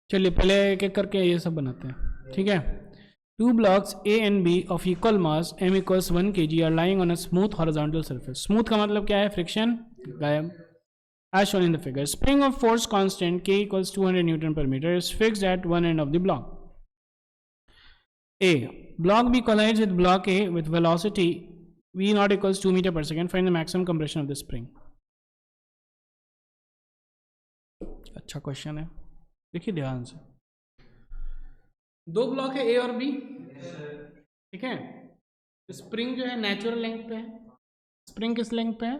चलिए पहले एक एक करके ये सब बनाते हैं, ठीक है। Two blocks A and B of equal mass m equals 1 kg are lying on a smooth horizontal surface. Smooth का मतलब क्या है? फ्रिक्शन गायब। As shown in the figure, spring of force constant K equals 200 Newton per meter is fixed at one end of the block. A. Block B collides with block A with velocity V naught equals 2 meter per second. Find the maximum compression of the spring. अच्छा question है, देखिए ध्यान से। दो block है ए और B, ठीक है। स्प्रिंग जो है नेचुरल लेंथ पे है, स्प्रिंग किस लेंथ पे है?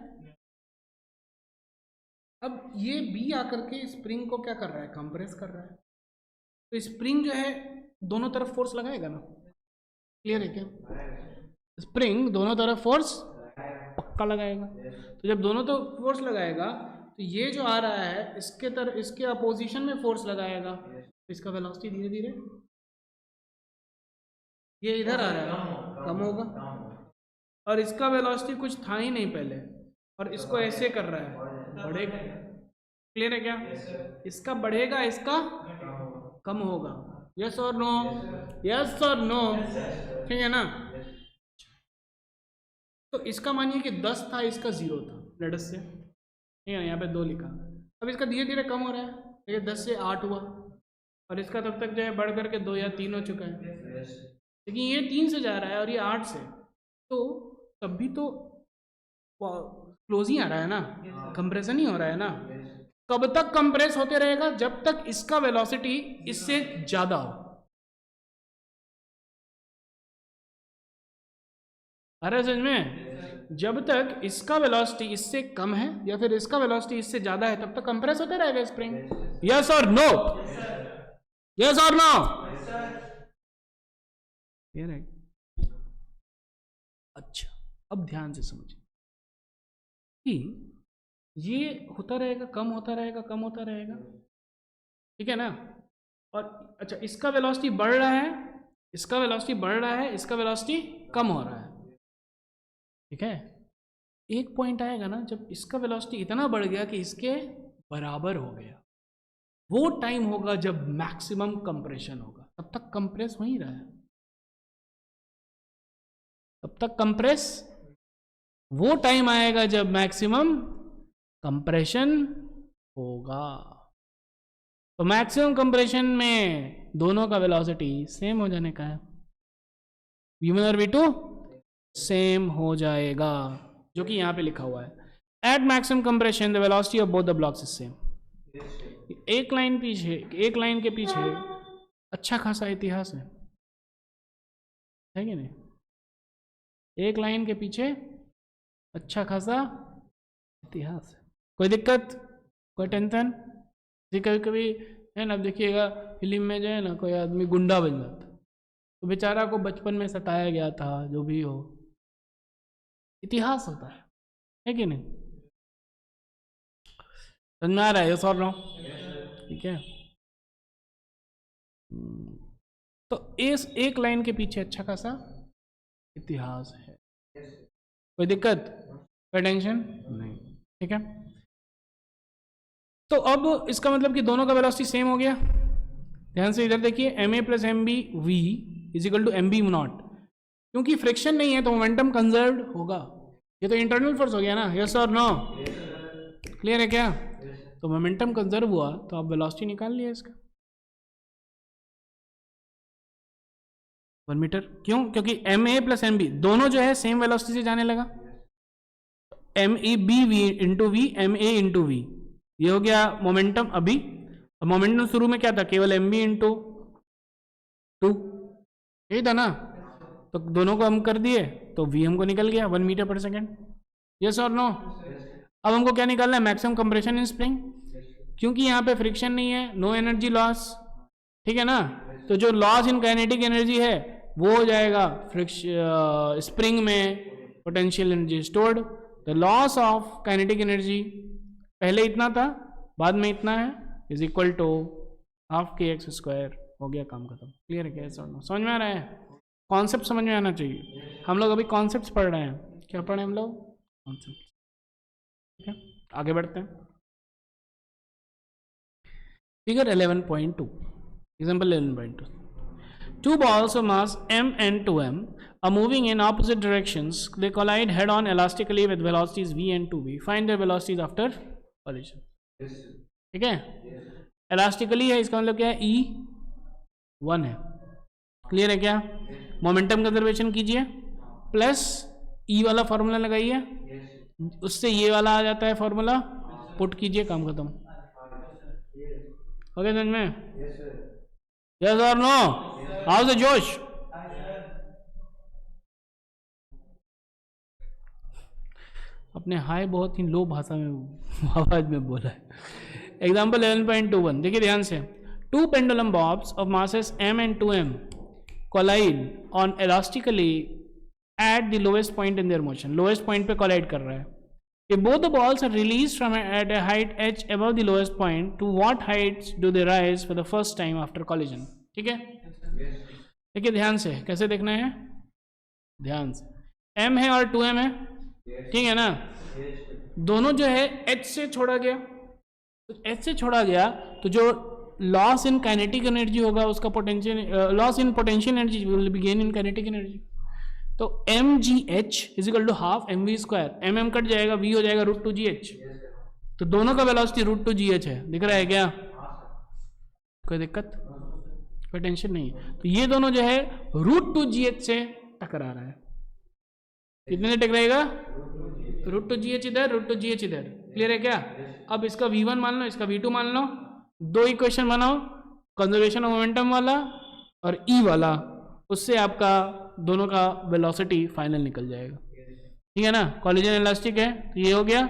अब ये बी आकर के स्प्रिंग को क्या कर रहा है? कंप्रेस कर रहा है। तो स्प्रिंग जो है दोनों तरफ फोर्स लगाएगा ना, क्लियर है क्या? स्प्रिंग दोनों तरफ फोर्स पक्का लगाएगा। तो जब दोनों तरफ फोर्स लगाएगा तो ये जो आ रहा है इसके तरफ, इसके अपोजिशन में फोर्स लगाएगा, तो इसका वेलोसिटी धीरे धीरे ये इधर आ रहा है, कम होगा। और इसका वेलोसिटी कुछ था ही नहीं पहले, और इसको ऐसे कर रहा है, बढ़ेगा। क्लियर है क्या? इसका बढ़ेगा, इसका कम होगा। यस और नो? यस और नो? ठीक है ना। तो इसका मानिए कि 10 था, इसका 0 था, लेट अस से, ठीक है। यहाँ पे 2 लिखा, अब इसका धीरे धीरे कम हो रहा है, ये 10 से 8 हुआ, और इसका तब तक जो है बढ़ करके 2 या 3 हो चुका है। लेकिन ये 3 से जा रहा है और ये 8 से, तो तब भी तो क्लोज ही आ रहा है ना, कंप्रेशन ही हो रहा है ना। कब तक कंप्रेस होते रहेगा? जब तक इसका वेलोसिटी इससे ज्यादा हो। अरे समझ में, जब तक इसका वेलोसिटी इससे कम है या फिर इसका वेलोसिटी इससे ज्यादा है, तब तक कंप्रेस होते रहेगा स्प्रिंग। यस और नो? यस और नो? क्लियर है? अच्छा, अब ध्यान से समझिए कि ये होता रहेगा, कम होता रहेगा, कम होता रहेगा, ठीक है ना। और अच्छा, इसका वेलोसिटी बढ़ रहा है, इसका वेलोसिटी बढ़ रहा है, इसका वेलोसिटी कम हो रहा है, ठीक है। एक पॉइंट आएगा ना जब इसका वेलोसिटी इतना बढ़ गया कि इसके बराबर हो गया, वो टाइम होगा जब मैक्सिमम कंप्रेशन होगा। तब तक कंप्रेस हो ही रहा है, तब तक कंप्रेस। वो टाइम आएगा जब मैक्सिमम कंप्रेशन होगा। तो मैक्सिमम कंप्रेशन में दोनों का वेलोसिटी सेम हो जाने का है, v1 और v2 सेम हो जाएगा, जो कि यहां पे लिखा हुआ है। At maximum compression the velocity of both the blocks is same. एक लाइन पीछे, एक लाइन के पीछे अच्छा खासा इतिहास है कि नहीं? एक लाइन के पीछे अच्छा खासा इतिहास है। कोई दिक्कत, कोई टेंशन? कभी कभी है ना, देखिएगा फिल्म में जो है ना, कोई आदमी गुंडा बन जाता तो बेचारा को बचपन में सताया गया था, जो भी हो, इतिहास होता है कि नहीं? समझ में आ रहा है? यस और नो? ठीक है। तो इस एक लाइन के पीछे अच्छा खासा इतिहास है। कोई दिक्कत, कोई टेंशन नहीं, ठीक है। तो अब इसका मतलब कि दोनों का वेलोसिटी सेम हो गया। ध्यान से इधर देखिए, M A plus M B V is equal to M B naught. क्योंकि फ्रिक्शन नहीं है तो मोमेंटम कंजर्व होगा। ये तो इंटरनल फोर्स हो गया ना, यस और नो? क्लियर है क्या? तो मोमेंटम कंजर्व हुआ तो आप वेलोसिटी निकाल लिया इसका 1 मीटर। क्यों? क्योंकि M A plus M B दोनों जो है सेम वेलोसिटी से जाने लगा। M A B V into V, M A into V, ये हो गया मोमेंटम। अभी मोमेंटम शुरू में क्या था? केवल एम बी इंटू 2, यही था ना। तो दोनों को हम कर दिए तो वी हमको निकल गया 1 मीटर पर सेकेंड। यस और नो? अब हमको क्या निकालना है? Maximum compression in spring. क्योंकि यहाँ पे फ्रिक्शन नहीं है, नो एनर्जी लॉस, ठीक है ना। तो जो लॉस इन काइनेटिक एनर्जी है वो हो जाएगा स्प्रिंग में potential energy stored. The loss of kinetic energy पहले इतना था, बाद में इतना है, इज इक्वल टू हाफ के एक्स स्क्वायर। हो गया, काम खत्म। क्लियर है क्या? समझ में आ रहा है? कॉन्सेप्ट समझ में आना चाहिए। हम लोग अभी कॉन्सेप्ट्स पढ़ रहे हैं। क्या पढ़ रहे हैं हम लोग? कॉन्सेप्ट। ठीक है, आगे बढ़ते हैं। Figure 11.2 example 11.2. Two balls of mass m and 2m are moving in opposite directions. They collide head-on elastically with velocities v and 2v. Find their velocities after collision. ठीक है, elastically है, इसका मतलब क्या है, E1 है. क्लियर है क्या? मोमेंटम कंजर्वेशन कीजिए, प्लस E वाला फॉर्मूला लगाइए, उससे ये वाला आ जाता है फॉर्मूला, पुट कीजिए, काम खत्म. ओके समझ में? यस और नो? हाउ द जोश? अपने हाई बहुत ही लो भाषा में आवाज में बोला है. एग्जाम्पल 11.21 देखिए ध्यान से. Two pendulum bobs of masses m and 2m collide on elastically at the lowest point in their motion. lowest point पे collide कर रहा है. If both the balls are released from at a height h above the lowest point, to what heights do they rise for the first time after collision? ठीक है, देखिए ध्यान से, कैसे देखना है, ध्यान से. m है और 2m है, ठीक है ना. दोनों जो है h से छोड़ा गया, तो h से छोड़ा गया तो जो लॉस इन काइनेटिक एनर्जी होगा उसका potential, loss in potential energy will be gain in kinetic energy. तो M G H is equal to half M V square. M M cut जाएगा, वी हो जाएगा रूट टू जी एच. तो दोनों का velocity root two G H है. दिख रहा है क्या? कोई दिक्कत, कोई टेंशन नहीं है. तो ये दोनों जो है रूट टू जी एच से टकरा रहा है. कितने से टकराएगा? रूट टू जी एच इधर, रूट टू जी एच इधर. क्लियर है क्या? अब इसका V1 मान लो, इसका V2 मान लो, दो इक्वेशन बनाओ, कंजर्वेशन ऑफ मोमेंटम वाला और E वाला, उससे आपका दोनों का वेलोसिटी फाइनल निकल जाएगा. ठीक है ना. कॉलिजन इलास्टिक है तो ये हो गया,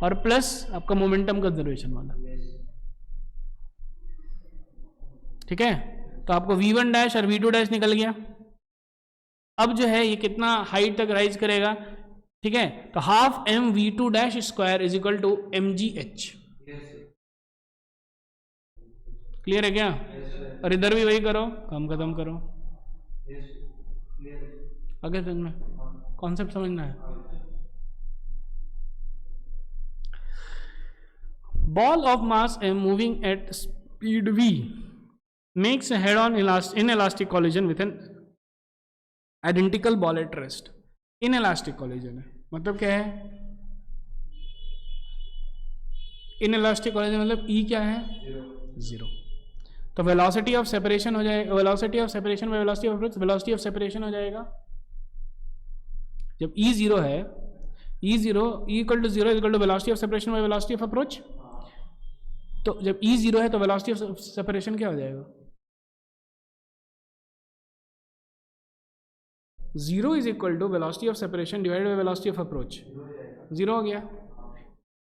और प्लस आपका मोमेंटम कंजर्वेशन वाला. ठीक है, तो आपको V1 डैश और V2 डैश निकल गया. अब जो है ये कितना हाइट तक राइज करेगा? ठीक है, तो half M V2 dash square is equal to M G H. Clear है क्या? और इधर भी वही करो, काम खत्म करो. आगे समझ में, कॉन्सेप्ट समझना है. Ball of mass m moving at speed v makes a head-on inelastic collision with an identical ball at rest. inelastic collision है, मतलब क्या है? inelastic collision मतलब E क्या है? 0. तो वेलोसिटी ऑफ सेपरेशन हो जाएगा, velocity of separation by velocity of approach, velocity of separation हो जाएगा. जब E 0 है, E 0 E equal to 0 equal to velocity of separation by velocity of approach. तो जब E 0 है तो वेलोसिटी ऑफ सेपरेशन क्या हो जाएगा? 0 is equal to velocity of separation divided by velocity of approach. 0 हो गया.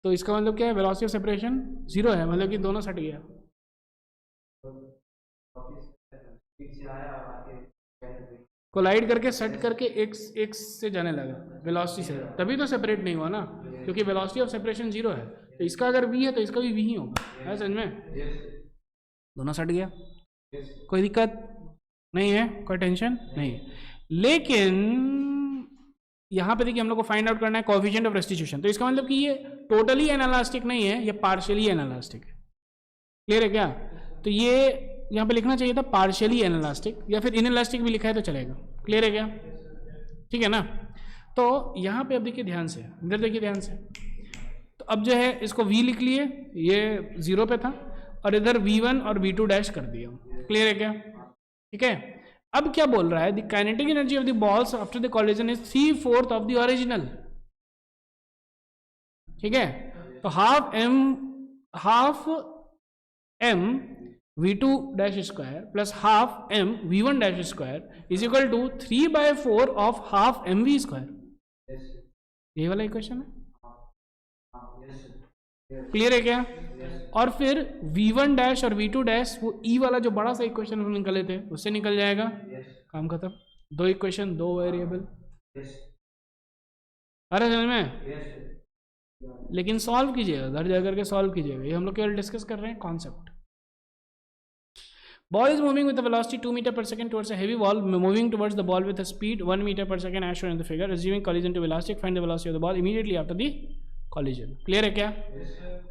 तो इसका मतलब क्या है? वेलोसिटी ऑफ सेपरेशन 0 है, मतलब कि दोनों सट गया. कोलाइड करके सेट करके एक से जाने लगा वेलोसिटी से, तभी तो सेपरेट नहीं हुआ ना, क्योंकि वेलोसिटी ऑफ सेपरेशन 0 है. तो इसका अगर v है तो इसका भी v ही होगा. है समझ में? दोनों सट गया, कोई दिक्कत नहीं है, कोई टेंशन नहीं है. लेकिन यहाँ पे देखिए हम लोग को फाइंड आउट करना है कोएफिशिएंट ऑफ रेस्टिट्यूशन. तो इसका मतलब कि ये टोटली एनालास्टिक नहीं है, ये पार्शियली एनालास्टिक है. क्लियर है क्या? तो ये यहाँ पे लिखना चाहिए था पार्शियली एनालास्टिक, या फिर इनएलास्टिक भी लिखा है तो चलेगा. क्लियर है क्या? ठीक है ना. तो यहाँ पे अब देखिए ध्यान से, इधर देखिए ध्यान से. तो अब जो है इसको V लिख लिए, ये 0 पे था, और इधर V1 और V2 डैश कर दिया. क्लियर है क्या? ठीक है. अब क्या बोल रहा है? The kinetic energy of the balls after the collision is 3/4 of the original. ठीक है. तो half m v2 dash square plus half m v1 dash square is equal to 3/4 of half mv square. ये वाला equation है. Clear है क्या? और फिर v1 डैश और v2 डैश वो E वाला जो बड़ा सा इक्वेशन हम निकले थे उससे निकल जाएगा. काम खत्म. दो इक्वेशन, दो वेरिएबल. अरे समझ में? लेकिन सॉल्व कीजिएगा, घर जाकर के सॉल्व कीजिएगा. ये हम लोग केवल डिस्कस कर रहे हैं concept. Ball is moving with a velocity 2 meter per second towards a heavy ball moving towards the ball with a speed 1 meter per second as shown in the figure. Assuming collision to elastic, find the velocity of the ball immediately after the collision. Clear है क्या?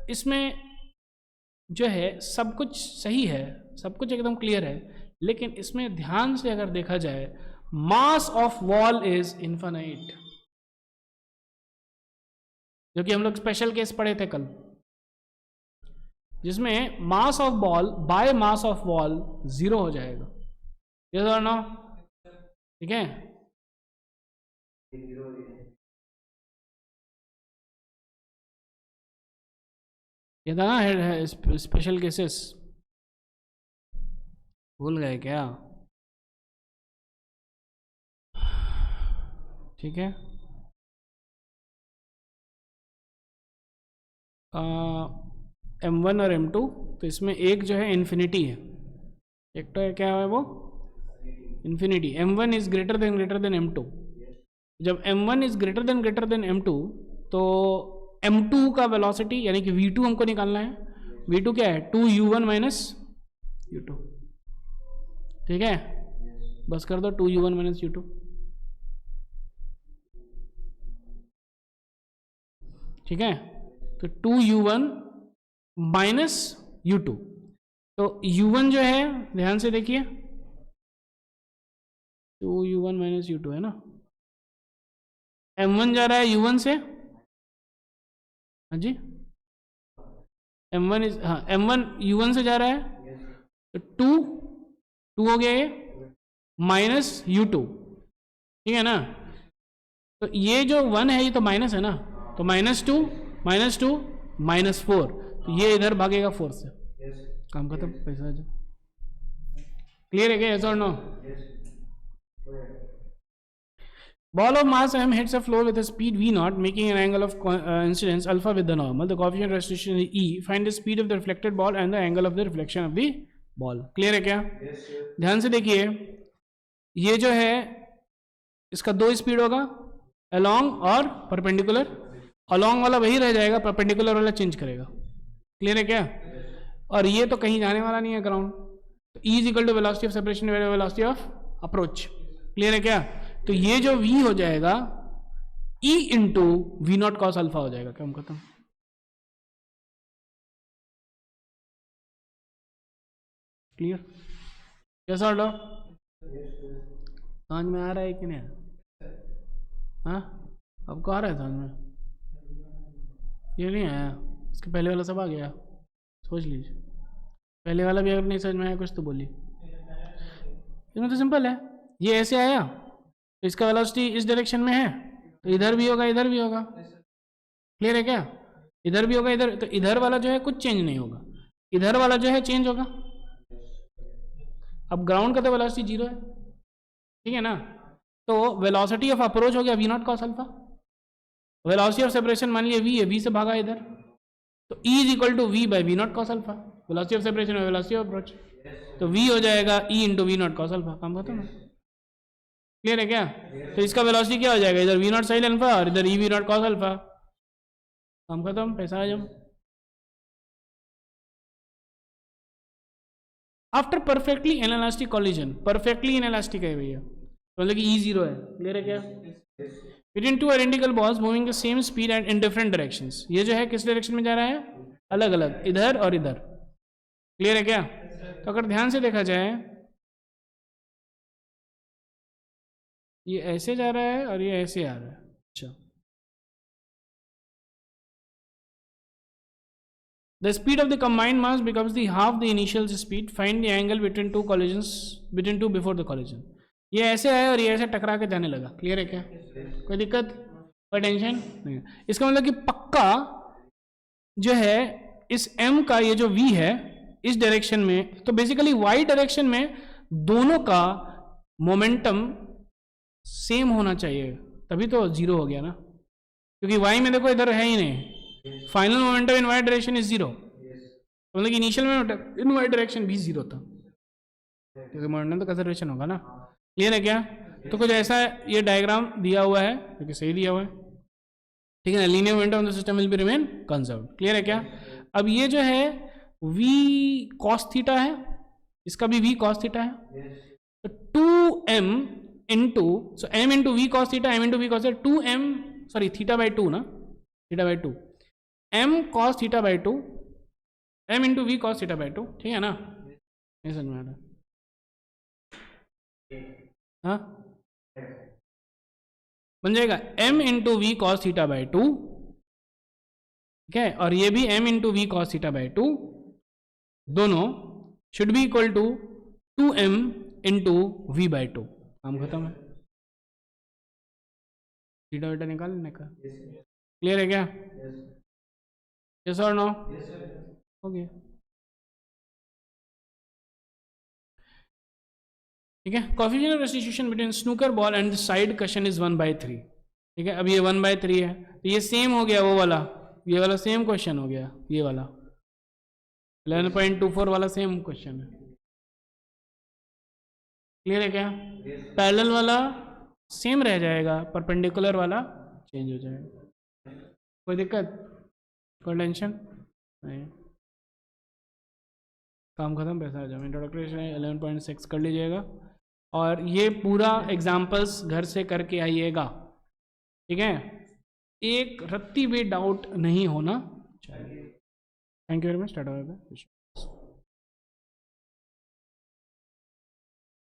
इसमें जो है सब कुछ सही है, सब कुछ एकदम क्लियर है, लेकिन इसमें ध्यान से अगर देखा जाए, mass of wall is infinite, जो कि हम लोग स्पेशल केस पढ़े थे कल, जिसमें mass of ball by mass of wall 0 हो जाएगा। यस और नो? ठीक है, ये था ना स्पेशल केसेस, भूल गए क्या? ठीक है, M1 और M2, तो इसमें एक जो है इन्फिनिटी है, एक तो क्या है वो infinity. M1 is greater than M2। जब M1 is greater than M2, तो M2 का वेलोसिटी यानी कि V2 हमको निकालना है। V2 क्या है? 2U1 minus U2। ठीक है, बस कर दो 2U1 माइनस U2। ठीक है, तो 2U1 माइनस U2, तो U1 जो है ध्यान से देखिए, 2U1 माइनस U2 है ना, M1 जा रहा है U1 से, हाँ जी, M1 इज, हाँ M1 U1 से जा रहा है, तो 2 हो गया ये, माइनस U2। ठीक है ना, तो ये जो 1 है ये तो माइनस है ना, तो -2 -4, तो ये इधर भागेगा 4 से, काम खत्म, पैसा जो क्लियर है क्या? यस और no? Ball of mass m hits a floor with a speed v0, making an angle of incidence alpha with the normal. The coefficient restriction is E. Find the speed of the reflected ball and the angle of the reflection of the ball. Clear है क्या? ध्यान से देखिए, ये जो है इसका 2 speed होगा, along और परपेंडिकुलर। along वाला वही रह जाएगा, परपेंडिकुलर वाला चेंज करेगा। क्लियर है क्या? और ये तो कहीं जाने वाला नहीं है ग्राउंड, तो E is equal to velocity of separation velocity of approach. Clear है क्या? तो ये जो V हो जाएगा E into V0 cos alpha हो जाएगा। काम खत्म। क्लियर? कैसा ऑर्डर समझ में आ रहा है कि नहीं? हाँ, आपको आ रहा है समझ में? ये नहीं आया, इसके पहले वाला सब आ गया, सोच लीजिए। पहले वाला भी अगर नहीं समझ में आया कुछ तो बोलिए। इसमें तो सिंपल है, ये ऐसे आया तो इसका वेलोसिटी इस डायरेक्शन में है, तो इधर भी होगा इधर भी होगा। क्लियर है क्या? इधर भी होगा इधर, तो इधर वाला जो है कुछ चेंज नहीं होगा, इधर वाला जो है चेंज होगा। अब ग्राउंड का तो वेलोसिटी 0 है, ठीक है ना, तो वेलोसिटी ऑफ अप्रोच हो गया V0 cos alpha, velocity of separation मान लिया V है, V से भागा इधर, तो E is equal to V by V0 cos alpha. Velocity of separation और वेलोसिटी ऑफ अप्रोच, तो V हो जाएगा E into V0 cos alpha. काम खत्म है। क्लियर है क्या? तो इसका वेलोसिटी क्या हो जाएगा, इधर V0 साइन अल्फा और इधर E V0 कॉस अल्फा। काम खत्म, पैसा आ जाओ। After perfectly inelastic collision, perfectly inelastic है भैया, तो मतलब कि E 0 है। क्लियर है क्या? Between two identical balls moving the same speed and in different directions, ये जो है किस डायरेक्शन में जा रहा है? अलग अलग, इधर और इधर। क्लियर है क्या? तो अगर ध्यान से देखा जाए, ये ऐसे जा रहा है और ये ऐसे आ रहा है। अच्छा, the speed of the combined mass becomes the half the initial speed. Find the angle between two collisions, between two before the collision. ये ऐसे आया और ये ऐसे टकरा के जाने लगा। क्लियर है क्या? कोई दिक्कत, कोई टेंशन नहीं। इसका मतलब कि पक्का जो है इस m का ये जो v है इस डायरेक्शन में, तो बेसिकली y डायरेक्शन में दोनों का मोमेंटम सेम होना चाहिए, तभी तो 0 हो गया ना, क्योंकि y में देखो इधर है ही नहीं, final momentum in Y direction is 0, तो मतलब कि initial momentum in Y direction भी 0 था, क्योंकि मोमेंटम तो कंजर्वेशन होगा ना। क्लियर है क्या? तो कुछ ऐसा ये डायग्राम दिया हुआ है, क्योंकि सही दिया हुआ है, ठीक है ना। Linear momentum of the system will be remain conserved. Clear है क्या? अब ये जो है v cos थीटा है, इसका भी v cos थीटा है, तो 2m into, so m into v cos theta, m into v cos theta, 2m sorry theta by 2 ना, theta by 2, m cos theta by 2, m into v cos theta by 2, ठीक है ना। नहीं समझ में आ रहा? हाँ, बन जाएगा m into V cos theta by 2, ठीक है, और ये भी m into V cos theta by 2, दोनों should be equal to 2m into V by 2। काम खत्म है, थीटा वीटा निकालने का। क्लियर है क्या? यस और नो? हो गया, ठीक है। Coefficient of restitution between snooker ball and side cushion is 1/3, ठीक है। अब ये 1/3 है, तो ये सेम हो गया वो वाला, ये वाला सेम क्वेश्चन हो गया, ये वाला 11.24 वाला सेम क्वेश्चन है। क्लियर है क्या? पैरेलल वाला सेम रह जाएगा, परपेंडिकुलर वाला चेंज हो जाएगा। कोई दिक्कत, कोई टेंशन नहीं, काम खत्म, पैसा आ जाए। इंट्रोडक्शन 11.6 कर लीजिएगा, और ये पूरा एग्जाम्पल्स घर से करके आइएगा, ठीक है। एक रत्ती भी डाउट नहीं होना चाहिए। Thank you very much.